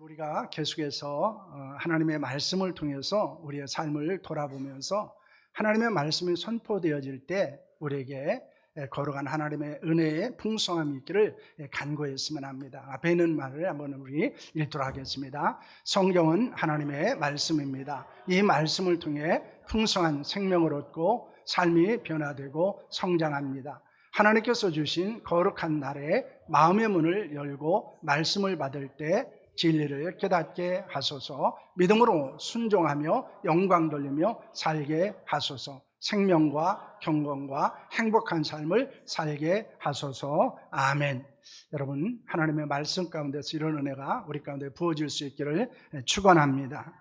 우리가 계속해서 하나님의 말씀을 통해서 우리의 삶을 돌아보면서 하나님의 말씀이 선포되어질 때 우리에게 걸어간 하나님의 은혜의 풍성함이 있기를 간구했으면 합니다. 앞에 있는 말을 한번 우리 읽도록 하겠습니다. 성경은 하나님의 말씀입니다. 이 말씀을 통해 풍성한 생명을 얻고 삶이 변화되고 성장합니다. 하나님께서 주신 거룩한 날에 마음의 문을 열고 말씀을 받을 때 진리를 깨닫게 하소서. 믿음으로 순종하며 영광 돌리며 살게 하소서. 생명과 경건과 행복한 삶을 살게 하소서. 아멘. 여러분, 하나님의 말씀 가운데서 이런 은혜가 우리 가운데 부어질 수 있기를 축원합니다.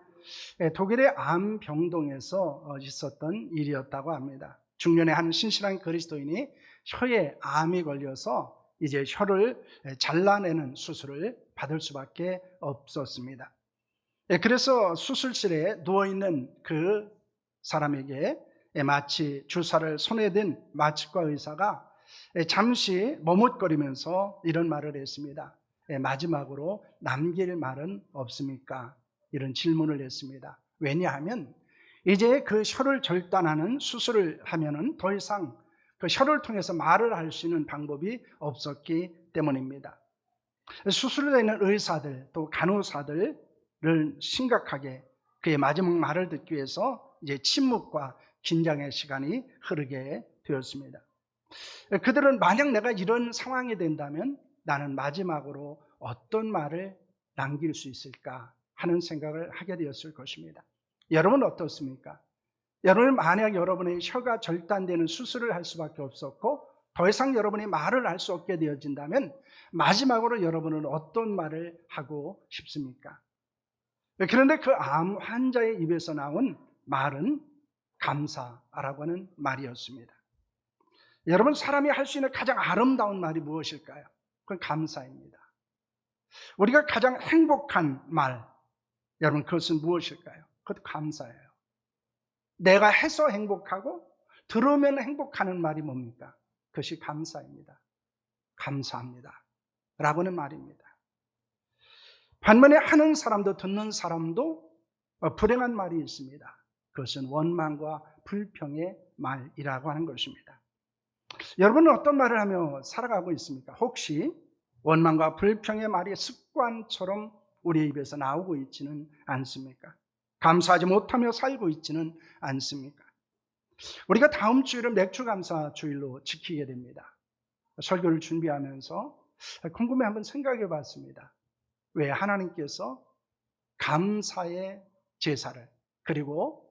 독일의 암병동에서 있었던 일이었다고 합니다. 중년의 한 신실한 그리스도인이 혀에 암이 걸려서 이제 혀를 잘라내는 수술을 받을 수밖에 없었습니다. 그래서 수술실에 누워있는 그 사람에게 마치 주사를 손에 든 마취과 의사가 잠시 머뭇거리면서 이런 말을 했습니다. 마지막으로 남길 말은 없습니까? 이런 질문을 했습니다. 왜냐하면 이제 그 혀를 절단하는 수술을 하면은 더 이상 그 혀를 통해서 말을 할 수 있는 방법이 없었기 때문입니다. 수술을 하는 의사들 또 간호사들을 심각하게 그의 마지막 말을 듣기 위해서 이제 침묵과 긴장의 시간이 흐르게 되었습니다. 그들은 만약 내가 이런 상황이 된다면 나는 마지막으로 어떤 말을 남길 수 있을까 하는 생각을 하게 되었을 것입니다. 여러분은 어떻습니까? 여러분, 만약 여러분의 혀가 절단되는 수술을 할 수밖에 없었고 더 이상 여러분이 말을 할 수 없게 되어진다면 마지막으로 여러분은 어떤 말을 하고 싶습니까? 그런데 그 암 환자의 입에서 나온 말은 감사라고 하는 말이었습니다. 여러분, 사람이 할 수 있는 가장 아름다운 말이 무엇일까요? 그건 감사입니다. 우리가 가장 행복한 말, 여러분, 그것은 무엇일까요? 그것도 감사예요. 내가 해서 행복하고 들으면 행복하는 말이 뭡니까? 그것이 감사입니다. 감사합니다 라고는 말입니다. 반면에 하는 사람도 듣는 사람도 불행한 말이 있습니다. 그것은 원망과 불평의 말이라고 하는 것입니다. 여러분은 어떤 말을 하며 살아가고 있습니까? 혹시 원망과 불평의 말이 습관처럼 우리의 입에서 나오고 있지는 않습니까? 감사하지 못하며 살고 있지는 않습니까? 우리가 다음 주일은 맥주감사 주일로 지키게 됩니다. 설교를 준비하면서 궁금해 한번 생각해 봤습니다. 왜 하나님께서 감사의 제사를, 그리고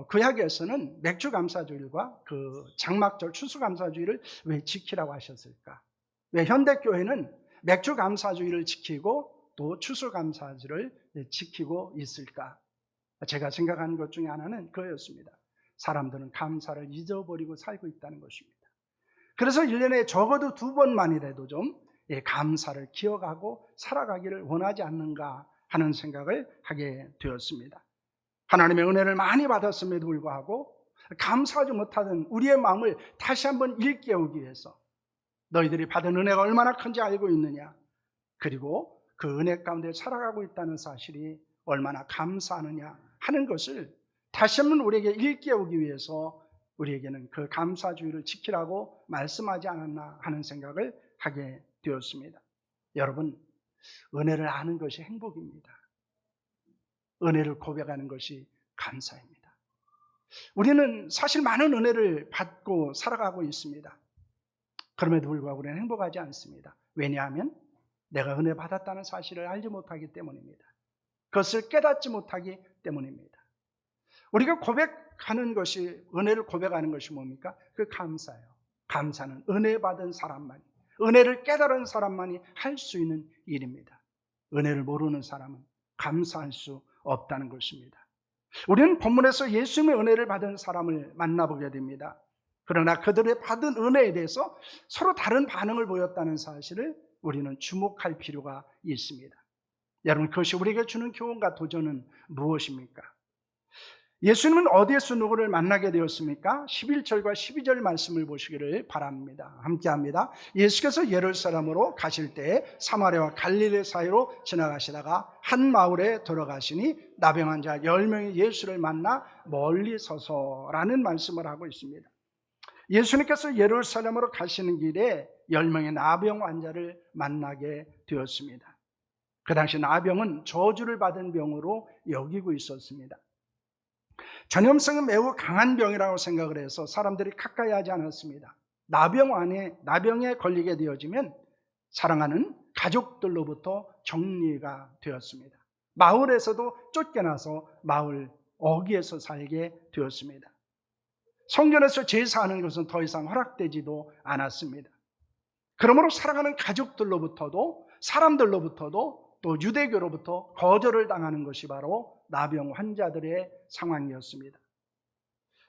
구약에서는 맥주감사주일과 그 장막절 추수감사주일을 왜 지키라고 하셨을까? 왜 현대교회는 맥주감사주일을 지키고 또 추수감사주일을 지키고 있을까? 제가 생각하는 것 중에 하나는 그거였습니다. 사람들은 감사를 잊어버리고 살고 있다는 것입니다. 그래서 1년에 적어도 2번만이라도 좀 감사를 기억하고 살아가기를 원하지 않는가 하는 생각을 하게 되었습니다. 하나님의 은혜를 많이 받았음에도 불구하고 감사하지 못하던 우리의 마음을 다시 한번 일깨우기 위해서 너희들이 받은 은혜가 얼마나 큰지 알고 있느냐, 그리고 그 은혜 가운데 살아가고 있다는 사실이 얼마나 감사하느냐 하는 것을 다시 한번 우리에게 일깨우기 위해서 우리에게는 그 감사주의를 지키라고 말씀하지 않았나 하는 생각을 하게 되었습니다. 여러분, 은혜를 아는 것이 행복입니다. 은혜를 고백하는 것이 감사입니다. 우리는 사실 많은 은혜를 받고 살아가고 있습니다. 그럼에도 불구하고 우리는 행복하지 않습니다. 왜냐하면 내가 은혜 받았다는 사실을 알지 못하기 때문입니다. 그것을 깨닫지 못하기 때문입니다. 우리가 고백하는 것이, 은혜를 고백하는 것이 뭡니까? 그 감사예요. 감사는 은혜 받은 사람만이, 은혜를 깨달은 사람만이 할 수 있는 일입니다. 은혜를 모르는 사람은 감사할 수 없다는 것입니다. 우리는 본문에서 예수님의 은혜를 받은 사람을 만나보게 됩니다. 그러나 그들의 받은 은혜에 대해서 서로 다른 반응을 보였다는 사실을 우리는 주목할 필요가 있습니다. 여러분, 그것이 우리에게 주는 교훈과 도전은 무엇입니까? 예수님은 어디에서 누구를 만나게 되었습니까? 11절과 12절 말씀을 보시기를 바랍니다. 함께합니다. 예수께서 예루살렘으로 가실 때 사마리아와 갈릴리 사이로 지나가시다가 한 마을에 들어가시니 나병 환자 10명이 예수를 만나 멀리 서서라는 말씀을 하고 있습니다. 예수님께서 예루살렘으로 가시는 길에 10명의 나병 환자를 만나게 되었습니다. 그 당시 나병은 저주를 받은 병으로 여기고 있었습니다. 전염성은 매우 강한 병이라고 생각을 해서 사람들이 가까이 하지 않았습니다. 나병에 걸리게 되어지면 사랑하는 가족들로부터 격리가 되었습니다. 마을에서도 쫓겨나서 마을 어귀에서 살게 되었습니다. 성전에서 제사하는 것은 더 이상 허락되지도 않았습니다. 그러므로 사랑하는 가족들로부터도 사람들로부터도 또 유대교로부터 거절을 당하는 것이 바로 나병 환자들의 상황이었습니다.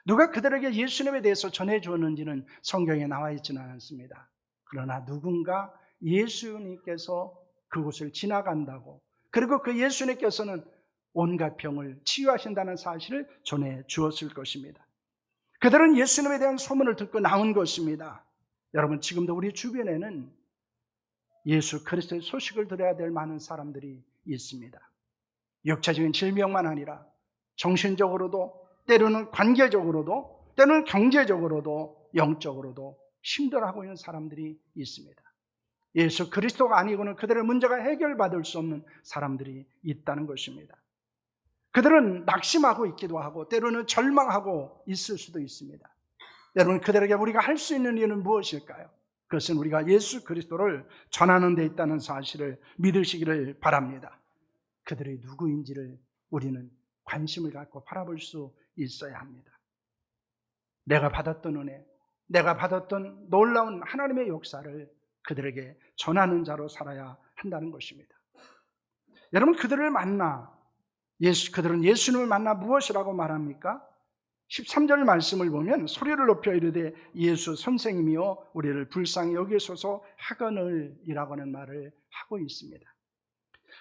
누가 그들에게 예수님에 대해서 전해주었는지는 성경에 나와 있지는 않습니다. 그러나 누군가 예수님께서 그곳을 지나간다고, 그리고 그 예수님께서는 온갖 병을 치유하신다는 사실을 전해주었을 것입니다. 그들은 예수님에 대한 소문을 듣고 나온 것입니다. 여러분, 지금도 우리 주변에는 예수 그리스도의 소식을 들어야 될 많은 사람들이 있습니다. 육체적인 질병만 아니라 정신적으로도, 때로는 관계적으로도, 때로는 경제적으로도, 영적으로도 힘들어하고 있는 사람들이 있습니다. 예수 그리스도가 아니고는 그들의 문제가 해결받을 수 없는 사람들이 있다는 것입니다. 그들은 낙심하고 있기도 하고 때로는 절망하고 있을 수도 있습니다. 여러분, 그들에게 우리가 할 수 있는 일은 무엇일까요? 그것은 우리가 예수 그리스도를 전하는 데 있다는 사실을 믿으시기를 바랍니다. 그들이 누구인지를 우리는 관심을 갖고 바라볼 수 있어야 합니다. 내가 받았던 은혜, 내가 받았던 놀라운 하나님의 역사를 그들에게 전하는 자로 살아야 한다는 것입니다. 여러분, 그들을 만나 그들은 예수님을 만나 무엇이라고 말합니까? 13절 말씀을 보면 소리를 높여 이르되 예수 선생님이여 우리를 불쌍히 여기소서 하거늘이라고 하는 말을 하고 있습니다.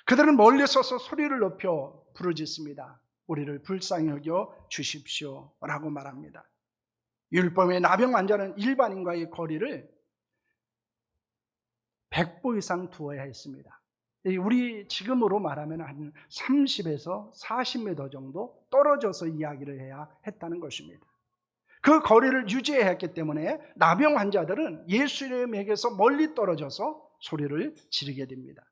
그들은 멀리 서서 소리를 높여 부르짖습니다. 우리를 불쌍히 여겨 주십시오라고 말합니다. 율법의 나병 환자는 일반인과의 거리를 100보 이상 두어야 했습니다. 우리 지금으로 말하면 한 30에서 40m 정도 떨어져서 이야기를 해야 했다는 것입니다. 그 거리를 유지해야 했기 때문에 나병 환자들은 예수님에게서 멀리 떨어져서 소리를 지르게 됩니다.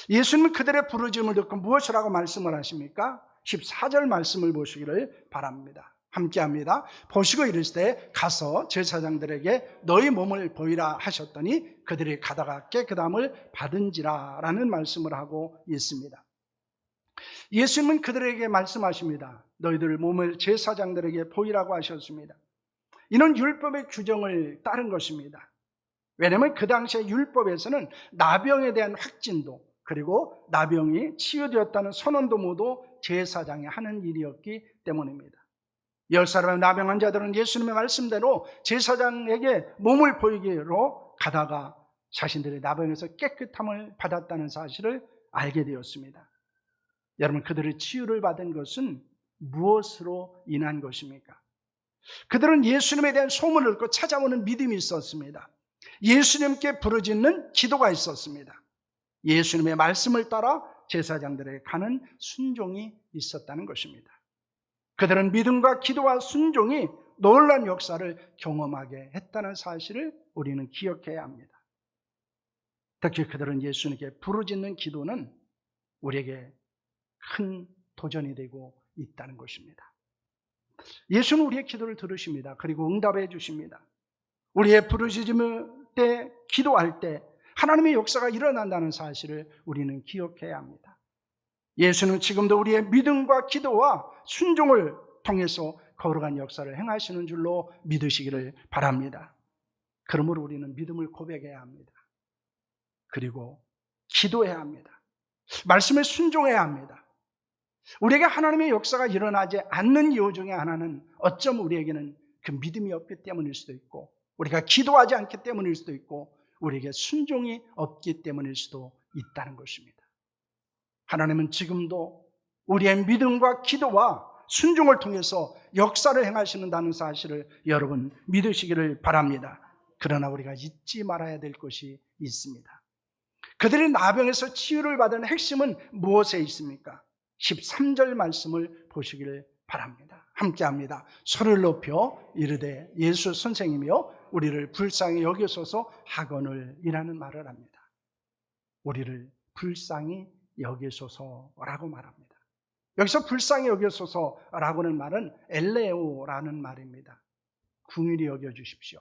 예수님은 그들의 부르짖음을 듣고 무엇이라고 말씀을 하십니까? 14절 말씀을 보시기를 바랍니다. 함께합니다. 보시고 이르시되 가서 제사장들에게 너희 몸을 보이라 하셨더니 그들이 가다가 깨끗함을 받은지라 라는 말씀을 하고 있습니다. 예수님은 그들에게 말씀하십니다. 너희들 몸을 제사장들에게 보이라고 하셨습니다. 이는 율법의 규정을 따른 것입니다. 왜냐하면 그 당시에 율법에서는 나병에 대한 확진도 그리고 나병이 치유되었다는 선언도 모두 제사장이 하는 일이었기 때문입니다. 10사람의 나병 환자들은 예수님의 말씀대로 제사장에게 몸을 보이기로 가다가 자신들의 나병에서 깨끗함을 받았다는 사실을 알게 되었습니다. 여러분, 그들의 치유를 받은 것은 무엇으로 인한 것입니까? 그들은 예수님에 대한 소문을 듣고 찾아오는 믿음이 있었습니다. 예수님께 부르짖는 기도가 있었습니다. 예수님의 말씀을 따라 제사장들에게 가는 순종이 있었다는 것입니다. 그들은 믿음과 기도와 순종이 놀라운 역사를 경험하게 했다는 사실을 우리는 기억해야 합니다. 특히 그들은 예수님께 부르짖는 기도는 우리에게 큰 도전이 되고 있다는 것입니다. 예수는 우리의 기도를 들으십니다. 그리고 응답해 주십니다. 우리의 부르짖음을 때, 기도할 때 하나님의 역사가 일어난다는 사실을 우리는 기억해야 합니다. 예수는 지금도 우리의 믿음과 기도와 순종을 통해서 거룩한 역사를 행하시는 줄로 믿으시기를 바랍니다. 그러므로 우리는 믿음을 고백해야 합니다. 그리고 기도해야 합니다. 말씀에 순종해야 합니다. 우리에게 하나님의 역사가 일어나지 않는 이유 중에 하나는 어쩜 우리에게는 그 믿음이 없기 때문일 수도 있고 우리가 기도하지 않기 때문일 수도 있고 우리에게 순종이 없기 때문일 수도 있다는 것입니다. 하나님은 지금도 우리의 믿음과 기도와 순종을 통해서 역사를 행하시는다는 사실을 여러분 믿으시기를 바랍니다. 그러나 우리가 잊지 말아야 될 것이 있습니다. 그들이 나병에서 치유를 받은 핵심은 무엇에 있습니까? 13절 말씀을 보시기를 바랍니다. 함께합니다. 소리를 높여 이르되 예수 선생님이여 우리를 불쌍히 여기소서 하거늘이라는 말을 합니다. 우리를 불쌍히 여기소서라고 말합니다. 여기서 불쌍히 여기소서라고는 말은 엘레오라는 말입니다. 긍휼히 여겨주십시오.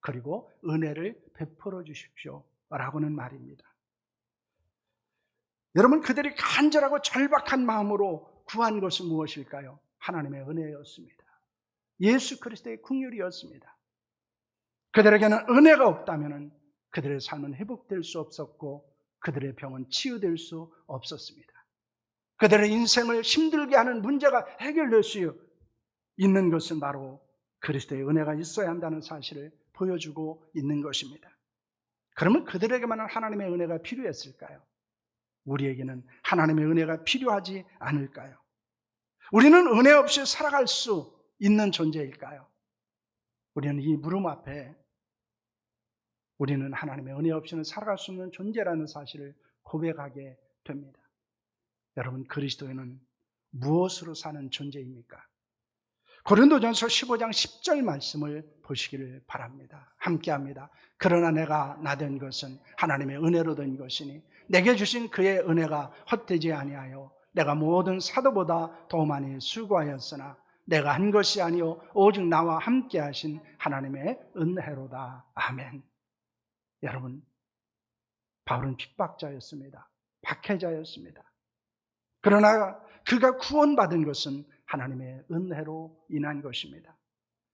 그리고 은혜를 베풀어 주십시오 라고는 말입니다. 여러분, 그들이 간절하고 절박한 마음으로 구한 것은 무엇일까요? 하나님의 은혜였습니다. 예수 그리스도의 긍휼이었습니다. 그들에게는 은혜가 없다면 그들의 삶은 회복될 수 없었고 그들의 병은 치유될 수 없었습니다. 그들의 인생을 힘들게 하는 문제가 해결될 수 있는 것은 바로 그리스도의 은혜가 있어야 한다는 사실을 보여주고 있는 것입니다. 그러면 그들에게만 하나님의 은혜가 필요했을까요? 우리에게는 하나님의 은혜가 필요하지 않을까요? 우리는 은혜 없이 살아갈 수 있는 존재일까요? 우리는 이 물음 앞에 우리는 하나님의 은혜 없이는 살아갈 수 없는 존재라는 사실을 고백하게 됩니다. 여러분, 그리스도인은 무엇으로 사는 존재입니까? 고린도전서 15장 10절 말씀을 보시기를 바랍니다. 함께합니다. 그러나 내가 나된 것은 하나님의 은혜로 된 것이니 내게 주신 그의 은혜가 헛되지 아니하여 내가 모든 사도보다 더 많이 수고하였으나 내가 한 것이 아니요 오직 나와 함께 하신 하나님의 은혜로다. 아멘. 여러분, 바울은 핍박자였습니다. 박해자였습니다. 그러나 그가 구원받은 것은 하나님의 은혜로 인한 것입니다.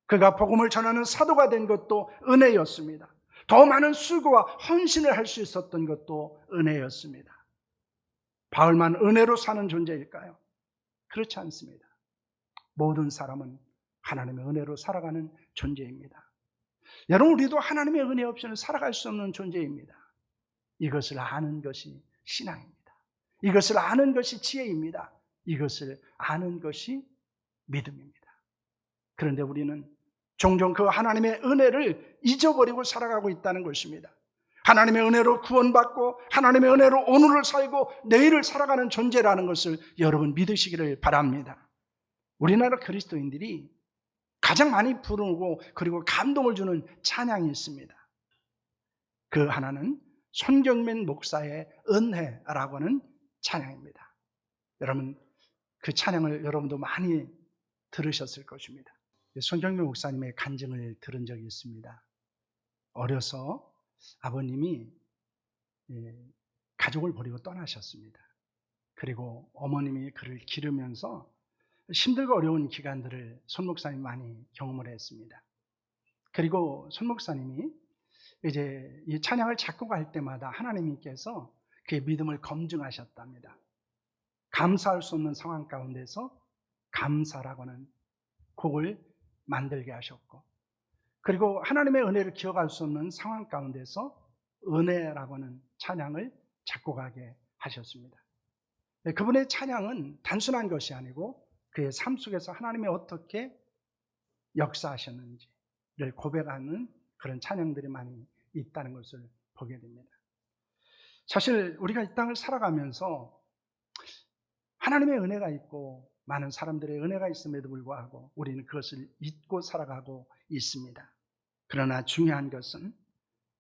그가 복음을 전하는 사도가 된 것도 은혜였습니다. 더 많은 수고와 헌신을 할 수 있었던 것도 은혜였습니다. 바울만 은혜로 사는 존재일까요? 그렇지 않습니다. 모든 사람은 하나님의 은혜로 살아가는 존재입니다. 여러분, 우리도 하나님의 은혜 없이는 살아갈 수 없는 존재입니다. 이것을 아는 것이 신앙입니다. 이것을 아는 것이 지혜입니다. 이것을 아는 것이 믿음입니다. 그런데 우리는 종종 그 하나님의 은혜를 잊어버리고 살아가고 있다는 것입니다. 하나님의 은혜로 구원받고 하나님의 은혜로 오늘을 살고 내일을 살아가는 존재라는 것을 여러분 믿으시기를 바랍니다. 우리나라 그리스도인들이 가장 많이 부르고 그리고 감동을 주는 찬양이 있습니다. 그 하나는 손경민 목사의 은혜라고 하는 찬양입니다. 여러분, 그 찬양을 여러분도 많이 들으셨을 것입니다. 손경민 목사님의 간증을 들은 적이 있습니다. 어려서 아버님이 가족을 버리고 떠나셨습니다. 그리고 어머님이 그를 기르면서 힘들고 어려운 기간들을 손 목사님이 많이 경험을 했습니다. 그리고 손 목사님이 이제 이 찬양을 작곡할 때마다 하나님께서 그의 믿음을 검증하셨답니다. 감사할 수 없는 상황 가운데서 감사라고 하는 곡을 만들게 하셨고, 그리고 하나님의 은혜를 기억할 수 없는 상황 가운데서 은혜라고 하는 찬양을 작곡하게 하셨습니다. 그분의 찬양은 단순한 것이 아니고 그의 삶 속에서 하나님이 어떻게 역사하셨는지를 고백하는 그런 찬양들이 많이 있다는 것을 보게 됩니다. 사실 우리가 이 땅을 살아가면서 하나님의 은혜가 있고 많은 사람들의 은혜가 있음에도 불구하고 우리는 그것을 잊고 살아가고 있습니다. 그러나 중요한 것은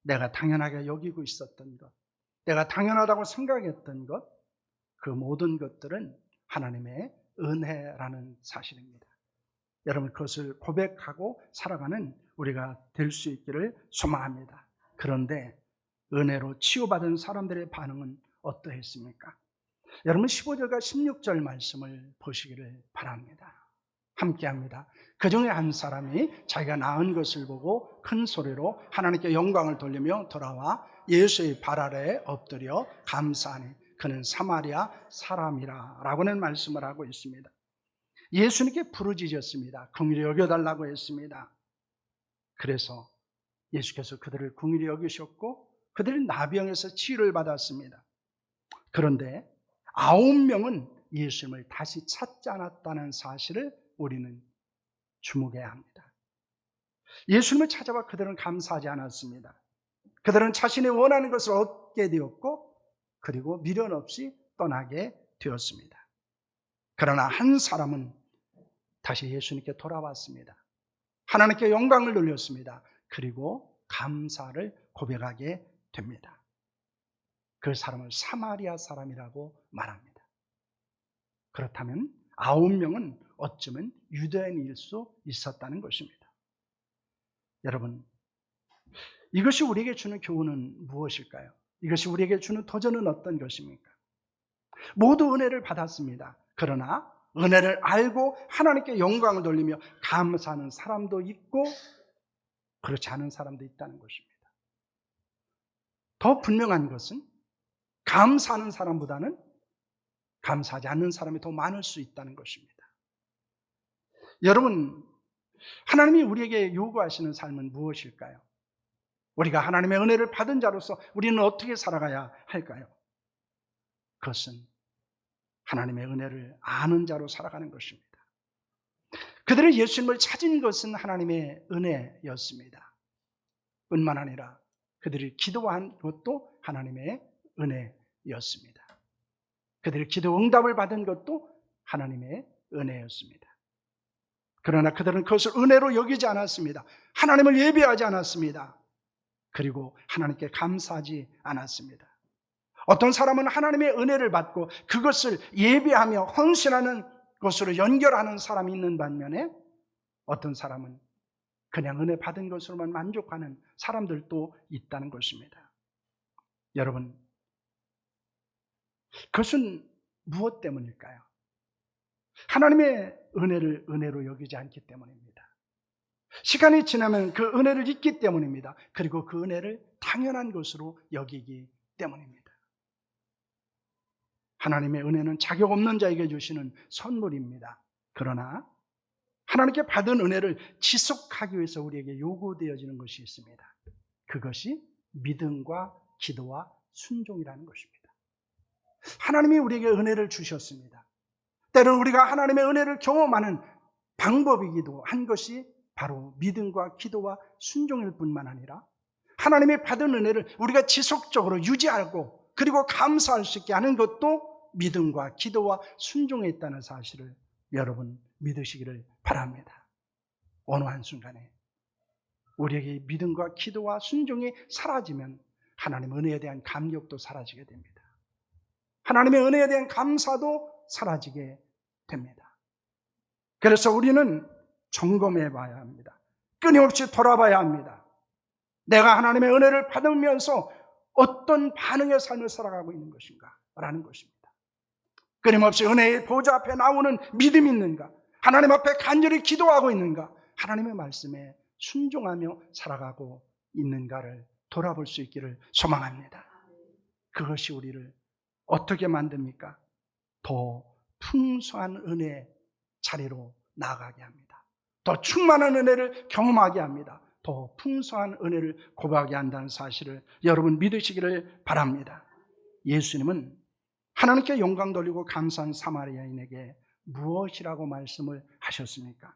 내가 당연하게 여기고 있었던 것, 내가 당연하다고 생각했던 것, 그 모든 것들은 하나님의 은혜라는 사실입니다. 여러분, 그것을 고백하고 살아가는 우리가 될 수 있기를 소망합니다. 그런데 은혜로 치유받은 사람들의 반응은 어떠했습니까? 여러분, 15절과 16절 말씀을 보시기를 바랍니다. 함께합니다. 그 중에 한 사람이 자기가 낳은 것을 보고 큰 소리로 하나님께 영광을 돌리며 돌아와 예수의 발 아래에 엎드려 감사하니 그는 사마리아 사람이라 라고는 말씀을 하고 있습니다. 예수님께 부르짖었습니다. 긍휼히 여겨달라고 했습니다. 그래서 예수께서 그들을 긍휼히 여기셨고 그들이 나병에서 치유를 받았습니다. 그런데 9명은 예수님을 다시 찾지 않았다는 사실을 우리는 주목해야 합니다. 예수님을 찾아와 그들은 감사하지 않았습니다. 그들은 자신이 원하는 것을 얻게 되었고 그리고 미련 없이 떠나게 되었습니다. 그러나 한 사람은 다시 예수님께 돌아왔습니다. 하나님께 영광을 돌렸습니다. 그리고 감사를 고백하게 됩니다. 그 사람을 사마리아 사람이라고 말합니다. 그렇다면 9명은 어쩌면 유대인일 수 있었다는 것입니다. 여러분, 이것이 우리에게 주는 교훈은 무엇일까요? 이것이 우리에게 주는 도전은 어떤 것입니까? 모두 은혜를 받았습니다. 그러나 은혜를 알고 하나님께 영광을 돌리며 감사하는 사람도 있고 그렇지 않은 사람도 있다는 것입니다. 더 분명한 것은 감사하는 사람보다는 감사하지 않는 사람이 더 많을 수 있다는 것입니다. 여러분, 하나님이 우리에게 요구하시는 삶은 무엇일까요? 우리가 하나님의 은혜를 받은 자로서 우리는 어떻게 살아가야 할까요? 그것은 하나님의 은혜를 아는 자로 살아가는 것입니다. 그들은 예수님을 찾은 것은 하나님의 은혜였습니다. 뿐만 아니라 그들이 기도한 것도 하나님의 은혜였습니다. 그들이 기도 응답을 받은 것도 하나님의 은혜였습니다. 그러나 그들은 그것을 은혜로 여기지 않았습니다. 하나님을 예배하지 않았습니다. 그리고 하나님께 감사하지 않았습니다. 어떤 사람은 하나님의 은혜를 받고 그것을 예배하며 헌신하는 것으로 연결하는 사람이 있는 반면에 어떤 사람은 그냥 은혜 받은 것으로만 만족하는 사람들도 있다는 것입니다. 여러분, 그것은 무엇 때문일까요? 하나님의 은혜를 은혜로 여기지 않기 때문입니다. 시간이 지나면 그 은혜를 잊기 때문입니다. 그리고 그 은혜를 당연한 것으로 여기기 때문입니다. 하나님의 은혜는 자격 없는 자에게 주시는 선물입니다. 그러나 하나님께 받은 은혜를 지속하기 위해서 우리에게 요구되어지는 것이 있습니다. 그것이 믿음과 기도와 순종이라는 것입니다. 하나님이 우리에게 은혜를 주셨습니다. 때로는 우리가 하나님의 은혜를 경험하는 방법이기도 한 것이 바로 믿음과 기도와 순종일 뿐만 아니라 하나님이 받은 은혜를 우리가 지속적으로 유지하고 그리고 감사할 수 있게 하는 것도 믿음과 기도와 순종에 있다는 사실을 여러분 믿으시기를 바랍니다. 어느 한순간에 우리에게 믿음과 기도와 순종이 사라지면 하나님의 은혜에 대한 감격도 사라지게 됩니다. 하나님의 은혜에 대한 감사도 사라지게 됩니다. 그래서 우리는 점검해 봐야 합니다. 끊임없이 돌아봐야 합니다. 내가 하나님의 은혜를 받으면서 어떤 반응의 삶을 살아가고 있는 것인가 라는 것입니다. 끊임없이 은혜의 보좌 앞에 나오는 믿음이 있는가? 하나님 앞에 간절히 기도하고 있는가? 하나님의 말씀에 순종하며 살아가고 있는가를 돌아볼 수 있기를 소망합니다. 그것이 우리를 어떻게 만듭니까? 더 풍성한 은혜의 자리로 나아가게 합니다. 더 충만한 은혜를 경험하게 합니다. 더 풍성한 은혜를 고백하게 한다는 사실을 여러분 믿으시기를 바랍니다. 예수님은 하나님께 영광 돌리고 감사한 사마리아인에게 무엇이라고 말씀을 하셨습니까?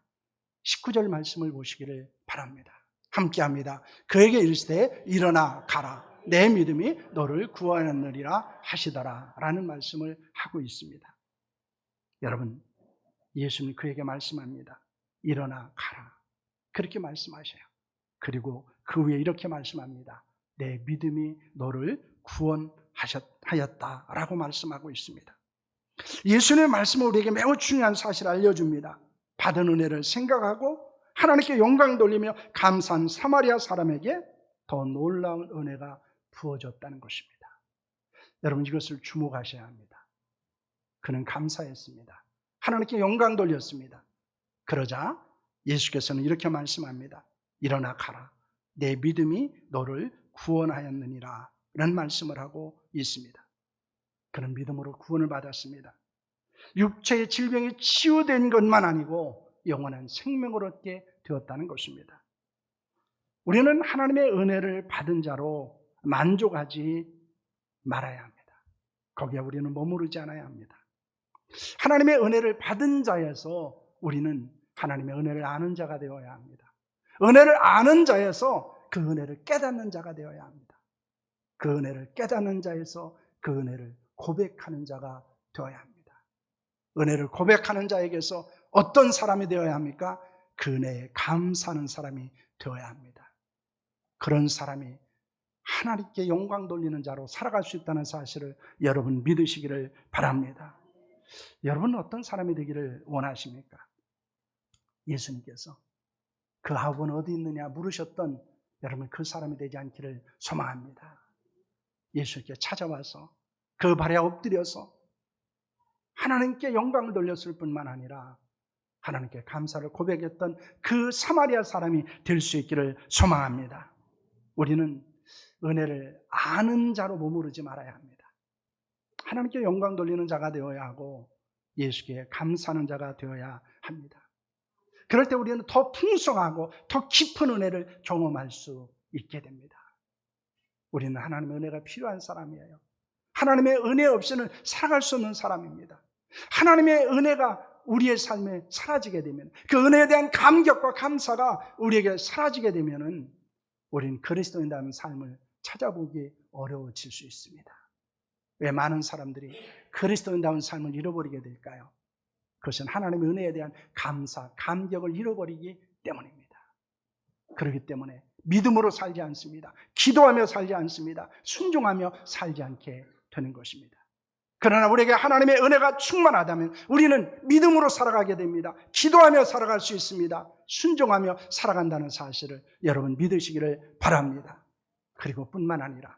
19절 말씀을 보시기를 바랍니다. 함께합니다. 그에게 이르시되 일어나 가라. 내 믿음이 너를 구원하느니라 하시더라 라는 말씀을 하고 있습니다. 여러분, 예수님 그에게 말씀합니다. 일어나 가라. 그렇게 말씀하셔요. 그리고 그 위에 이렇게 말씀합니다. 내 믿음이 너를 구원하였다라고 말씀하고 있습니다. 예수님의 말씀은 우리에게 매우 중요한 사실을 알려줍니다. 받은 은혜를 생각하고 하나님께 영광 돌리며 감사한 사마리아 사람에게 더 놀라운 은혜가 부어졌다는 것입니다. 여러분 이것을 주목하셔야 합니다. 그는 감사했습니다. 하나님께 영광 돌렸습니다. 그러자 예수께서는 이렇게 말씀합니다. 일어나 가라. 내 믿음이 너를 구원하였느니라 라는 말씀을 하고 있습니다. 그는 믿음으로 구원을 받았습니다. 육체의 질병이 치유된 것만 아니고 영원한 생명을 얻게 되었다는 것입니다. 우리는 하나님의 은혜를 받은 자로 만족하지 말아야 합니다. 거기에 우리는 머무르지 않아야 합니다. 하나님의 은혜를 받은 자에서 우리는 하나님의 은혜를 아는 자가 되어야 합니다. 은혜를 아는 자에서 그 은혜를 깨닫는 자가 되어야 합니다. 그 은혜를 깨닫는 자에서 그 은혜를 고백하는 자가 되어야 합니다. 은혜를 고백하는 자에게서 어떤 사람이 되어야 합니까? 그 은혜에 감사하는 사람이 되어야 합니다. 그런 사람이 하나님께 영광 돌리는 자로 살아갈 수 있다는 사실을 여러분 믿으시기를 바랍니다. 여러분은 어떤 사람이 되기를 원하십니까? 예수님께서 그 아버는 어디 있느냐 물으셨던 여러분 그 사람이 되지 않기를 소망합니다. 예수님께 찾아와서 그 발에 엎드려서 하나님께 영광을 돌렸을 뿐만 아니라 하나님께 감사를 고백했던 그 사마리아 사람이 될 수 있기를 소망합니다. 우리는 은혜를 아는 자로 머무르지 말아야 합니다. 하나님께 영광 돌리는 자가 되어야 하고 예수께 감사하는 자가 되어야 합니다. 그럴 때 우리는 더 풍성하고 더 깊은 은혜를 경험할 수 있게 됩니다. 우리는 하나님의 은혜가 필요한 사람이에요. 하나님의 은혜 없이는 살아갈 수 없는 사람입니다. 하나님의 은혜가 우리의 삶에 사라지게 되면, 그 은혜에 대한 감격과 감사가 우리에게 사라지게 되면은 우리는 그리스도인다는 삶을 찾아보기 어려워질 수 있습니다. 왜 많은 사람들이 그리스도인다운 삶을 잃어버리게 될까요? 그것은 하나님의 은혜에 대한 감사, 감격을 잃어버리기 때문입니다. 그렇기 때문에 믿음으로 살지 않습니다. 기도하며 살지 않습니다. 순종하며 살지 않게 되는 것입니다. 그러나 우리에게 하나님의 은혜가 충만하다면 우리는 믿음으로 살아가게 됩니다. 기도하며 살아갈 수 있습니다. 순종하며 살아간다는 사실을 여러분 믿으시기를 바랍니다. 그리고 뿐만 아니라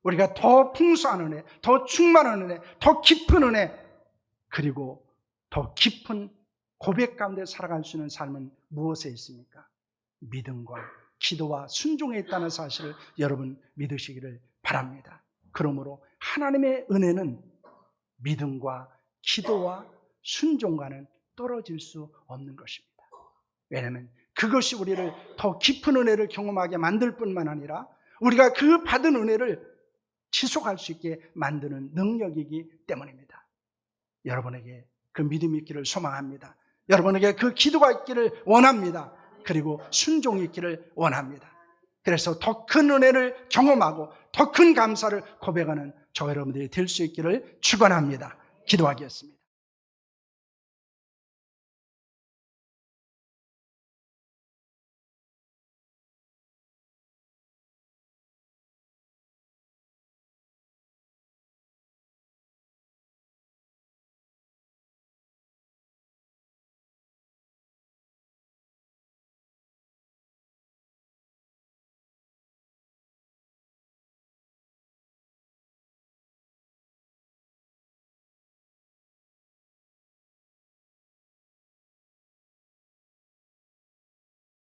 우리가 더 풍성한 은혜, 더 충만한 은혜, 더 깊은 은혜, 그리고 더 깊은 고백 가운데 살아갈 수 있는 삶은 무엇에 있습니까? 믿음과 기도와 순종에 있다는 사실을 여러분 믿으시기를 바랍니다. 그러므로 하나님의 은혜는 믿음과 기도와 순종과는 떨어질 수 없는 것입니다. 왜냐하면 그것이 우리를 더 깊은 은혜를 경험하게 만들 뿐만 아니라 우리가 그 받은 은혜를 지속할 수 있게 만드는 능력이기 때문입니다. 여러분에게 그 믿음이 있기를 소망합니다. 여러분에게 그 기도가 있기를 원합니다. 그리고 순종이 있기를 원합니다. 그래서 더 큰 은혜를 경험하고 더 큰 감사를 고백하는 저와 여러분들이 될 수 있기를 축원합니다. 기도하겠습니다.